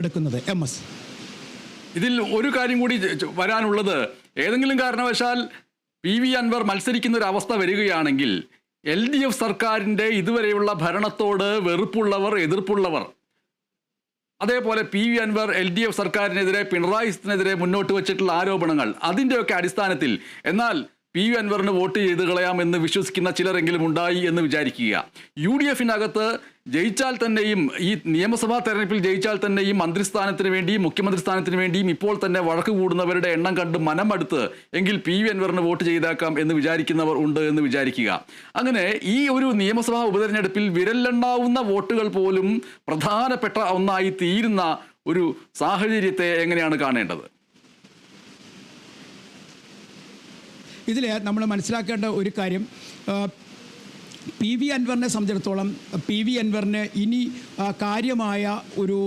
എടുക്കുന്നത്. MS ഇതിൽ ഒരു കാര്യം കൂടി വരാനുള്ളത്, ഏതെങ്കിലും കാരണവശാൽ PV അൻവർ മത്സരിക്കുന്ന ഒരു അവസ്ഥ വരികയാണെങ്കിൽ LDF സർക്കാരിൻ്റെ ഇതുവരെയുള്ള ഭരണത്തോട് വെറുപ്പുള്ളവർ, എതിർപ്പുള്ളവർ, അതേപോലെ PV അൻവർ LDF സർക്കാരിനെതിരെ, പിണറായിനെതിരെ മുന്നോട്ട് വച്ചിട്ടുള്ള ആരോപണങ്ങൾ, അതിൻ്റെയൊക്കെ അടിസ്ഥാനത്തിൽ എന്നാൽ PV അൻവറിന് വോട്ട് ചെയ്ത് കളയാമെന്ന് വിശ്വസിക്കുന്ന ചിലരെങ്കിലും ഉണ്ടായി എന്ന് വിചാരിക്കുക. UDF-നകത്ത് ജയിച്ചാൽ തന്നെയും, ഈ നിയമസഭാ തെരഞ്ഞെടുപ്പിൽ ജയിച്ചാൽ തന്നെയും മന്ത്രിസ്ഥാനത്തിന് വേണ്ടിയും മുഖ്യമന്ത്രി സ്ഥാനത്തിന് വേണ്ടിയും ഇപ്പോൾ തന്നെ വഴക്ക് കൂടുന്നവരുടെ എണ്ണം കണ്ട് മനമടുത്ത് എങ്കിൽ PV അൻവറിന് വോട്ട് ചെയ്തേക്കാം എന്ന് വിചാരിക്കുന്നവർ ഉണ്ട് എന്ന് വിചാരിക്കുക. അങ്ങനെ ഈ ഒരു നിയമസഭാ ഉപതെരഞ്ഞെടുപ്പിൽ വിരലെണ്ണാവുന്ന വോട്ടുകൾ പോലും പ്രധാനപ്പെട്ട ഒന്നായി തീരുന്ന ഒരു സാഹചര്യത്തെ എങ്ങനെയാണ് കാണേണ്ടത്? ഇതിൽ നമ്മൾ മനസ്സിലാക്കേണ്ട ഒരു കാര്യം, PV അൻവറിനെ സംബന്ധിച്ചിടത്തോളം PV അൻവറിന് ഇനി കാര്യമായ ഒരു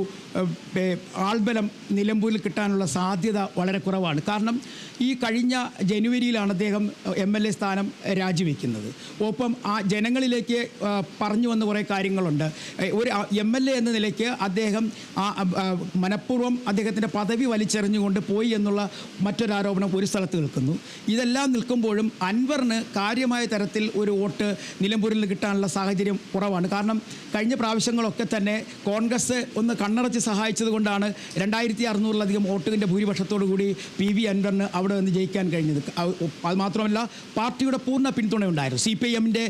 ആൾബലം നിലമ്പൂരിൽ കിട്ടാനുള്ള സാധ്യത വളരെ കുറവാണ്. കാരണം ഈ കഴിഞ്ഞ ജനുവരിയിലാണ് അദ്ദേഹം MLA സ്ഥാനം രാജിവെക്കുന്നത്. ഒപ്പം ആ ജനങ്ങളിലേക്ക് പറഞ്ഞു വന്ന കുറേ കാര്യങ്ങളുണ്ട്. ഒരു MLA എന്ന നിലയ്ക്ക് അദ്ദേഹം മനഃപൂർവ്വം അദ്ദേഹത്തിൻ്റെ പദവി വലിച്ചെറിഞ്ഞുകൊണ്ട് പോയി എന്നുള്ള മറ്റൊരാരോപണം ഒരു സ്ഥലത്ത് നിൽക്കുന്നു. ഇതെല്ലാം നിൽക്കുമ്പോഴും അൻവറിന് കാര്യമായ തരത്തിൽ ഒരു വോട്ട് നിലമ്പൂരിൽ നിന്ന് കിട്ടാനുള്ള സാഹചര്യം കുറവാണ്. കാരണം കഴിഞ്ഞ പ്രാവശ്യങ്ങളൊക്കെ തന്നെ കോൺഗ്രസ് ഒന്ന് കണ്ണടച്ച് സഹായിച്ചത് കൊണ്ടാണ് 2600-ലധികം വോട്ടുകളുടെ ഭൂരിപക്ഷത്തോടു കൂടി PV അൻവറിന് അവിടെ നിന്ന് ജയിക്കാൻ കഴിഞ്ഞത്. അത് മാത്രമല്ല പാർട്ടിയുടെ പൂർണ്ണ പിന്തുണയുണ്ടായിരുന്നു. CPIM-ൻ്റെ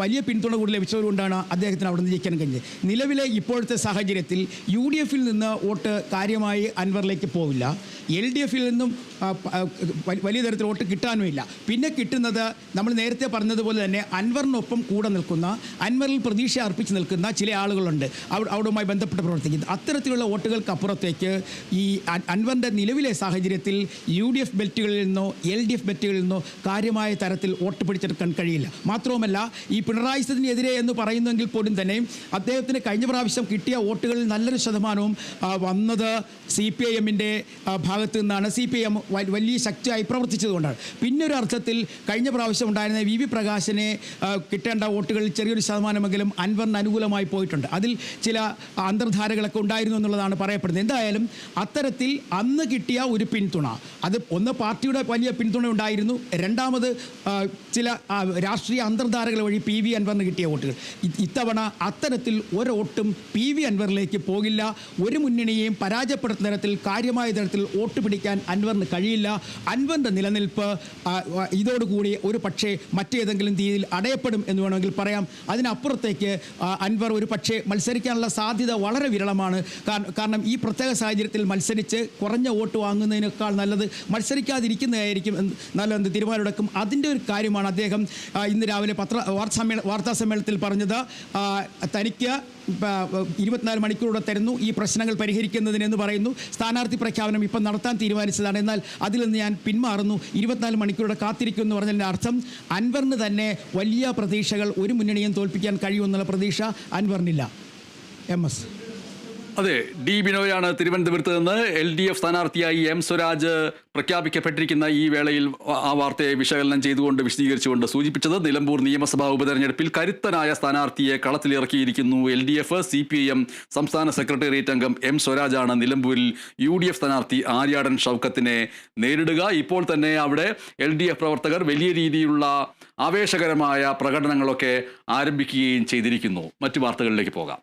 വലിയ പിന്തുണ കൂടി ലഭിച്ചതുകൊണ്ടാണ് അദ്ദേഹത്തിന് അവിടെ നിന്ന് ജയിക്കാൻ കഴിഞ്ഞത്. നിലവിലെ ഇപ്പോഴത്തെ സാഹചര്യത്തിൽ UDF-ൽ നിന്ന് വോട്ട് കാര്യമായി അൻവറിലേക്ക് പോവില്ല. LDF-ൽ നിന്നും വലിയ തരത്തിൽ വോട്ട് കിട്ടാനുമില്ല. പിന്നെ കിട്ടുന്നത് നമ്മൾ നേരത്തെ പറഞ്ഞതുപോലെ തന്നെ അൻവറിനൊപ്പം കൂടെ നിൽക്കുന്ന, അൻവറിൽ പ്രതീക്ഷ അർപ്പിച്ച് നിൽക്കുന്ന ചില ആളുകളുണ്ട്, അവിടുമായി ബന്ധപ്പെട്ട് പ്രവർത്തിക്കുന്നത്. അത്തരത്തിലുള്ള വോട്ടുകൾക്കപ്പുറത്തേക്ക് ഈ അൻവറിൻ്റെ നിലവിലെ സാഹചര്യത്തിൽ UDF ബെൽറ്റുകളിൽ നിന്നോ LDF ബെൽറ്റുകളിൽ നിന്നോ കാര്യമായ തരത്തിൽ വോട്ട് പിടിച്ചെടുക്കാൻ കഴിയില്ല. മാത്രവുമല്ല ഈ പിണറായി സ്ഥിതിനെതിരെ എന്ന് പറയുന്നെങ്കിൽ പോലും തന്നെ അദ്ദേഹത്തിന് കഴിഞ്ഞ പ്രാവശ്യം കിട്ടിയ വോട്ടുകളിൽ നല്ലൊരു ശതമാനവും വന്നത് CPIM-ൻ്റെ ഭാഗത്ത് നിന്നാണ്. CPIM വലിയ ശക്തിയായി പ്രവർത്തിച്ചതുകൊണ്ടാണ്. പിന്നെ ഒരു അർത്ഥത്തിൽ കഴിഞ്ഞ പ്രാവശ്യം ഉണ്ടായിരുന്ന VV പ്രകാശിനെ കിട്ടേണ്ട വോട്ടുകളിൽ ചെറിയൊരു ശതമാനമെങ്കിലും അൻവറിന് അനുകൂലമായി പോയിട്ടുണ്ട്. അതിൽ ചില അന്തർധാരകളൊക്കെ ഉണ്ടായിരുന്നു എന്നുള്ളതാണ് പറയപ്പെടുന്നത്. എന്തായാലും അത്തരത്തിൽ അന്ന് കിട്ടിയ ഒരു പിന്തുണ, അത് ഒന്ന് പാർട്ടിയുടെ വലിയ പിന്തുണ ഉണ്ടായിരുന്നു, രണ്ടാമത് ചില രാഷ്ട്രീയ അന്തർധാരകൾ വഴി PV അൻവറിന് കിട്ടിയ വോട്ടുകൾ. ഇത്തവണ അത്തരത്തിൽ ഒരു വോട്ടും PV അൻവറിലേക്ക് പോകില്ല. ഒരു മുന്നണിയെയും പരാജയപ്പെടുത്തുന്ന തരത്തിൽ കാര്യമായ തരത്തിൽ വോട്ട് പിടിക്കാൻ അൻവറിന് കഴിയില്ല. അൻവറിൻ്റെ നിലനിൽപ്പ് ഇതോടുകൂടി ഒരു പക്ഷേ മറ്റേതെങ്കിലും രീതിയിൽ അടയപ്പെടും എന്ന് വേണമെങ്കിൽ പറയാം. അതിനപ്പുറത്തേക്ക് അൻവർ ഒരു പക്ഷേ മത്സരിക്കാനുള്ള സാധ്യത വളരെ വിരളമാണ്. കാരണം ഈ പ്രത്യേക സാഹചര്യത്തിൽ മത്സരിച്ച് കുറഞ്ഞ വോട്ട് വാങ്ങുന്നതിനേക്കാൾ നല്ലത് മത്സരിക്കാതിരിക്കുന്നതായിരിക്കും നല്ലതെന്ന് തീരുമാനമെടുക്കും. അതിൻ്റെ ഒരു കാര്യമാണ് അദ്ദേഹം ഇന്ന് രാവിലെ വാർത്താ സമ്മേളനത്തിൽ പറഞ്ഞത്. തനിക്ക് 24 മണിക്കൂറൂടെ തരുന്നു ഈ പ്രശ്നങ്ങൾ പരിഹരിക്കുന്നതിനെന്ന് പറയുന്നു. സ്ഥാനാർത്ഥി പ്രഖ്യാപനം ഇപ്പം നടത്താൻ തീരുമാനിച്ചതാണ്, എന്നാൽ അതിൽ നിന്ന് ഞാൻ പിന്മാറുന്നു, 24 മണിക്കൂറൂടെ കാത്തിരിക്കുമെന്ന് പറഞ്ഞതിൻ്റെ അർത്ഥം അൻവറിന് തന്നെ വലിയ പ്രതീക്ഷകൾ, ഒരു മുന്നണിയും തോൽപ്പിക്കാൻ കഴിയുമെന്നുള്ള പ്രതീക്ഷ അൻവറിനില്ല. MS അതെ, D. ബിനോയാണ് തിരുവനന്തപുരത്ത് നിന്ന് LDF സ്ഥാനാർത്ഥിയായി M. സ്വരാജ് പ്രഖ്യാപിക്കപ്പെട്ടിരിക്കുന്ന ഈ വേളയിൽ ആ വാർത്തയെ വിശകലനം ചെയ്തുകൊണ്ട് വിശദീകരിച്ചുകൊണ്ട് സൂചിപ്പിച്ചത്. നിലമ്പൂർ നിയമസഭാ ഉപതെരഞ്ഞെടുപ്പിൽ കരുത്തനായ സ്ഥാനാർത്ഥിയെ കളത്തിലിറക്കിയിരിക്കുന്നു LDF. CPIM സംസ്ഥാന സെക്രട്ടേറിയറ്റ് അംഗം M. സ്വരാജാണ് നിലമ്പൂരിൽ UDF സ്ഥാനാർത്ഥി ആര്യാടൻ ഷൗക്കത്തിനെ നേരിടുക. ഇപ്പോൾ തന്നെ അവിടെ LDF പ്രവർത്തകർ വലിയ രീതിയിലുള്ള ആവേശകരമായ പ്രകടനങ്ങളൊക്കെ ആരംഭിക്കുകയും ചെയ്തിരിക്കുന്നു. മറ്റു വാർത്തകളിലേക്ക് പോകാം.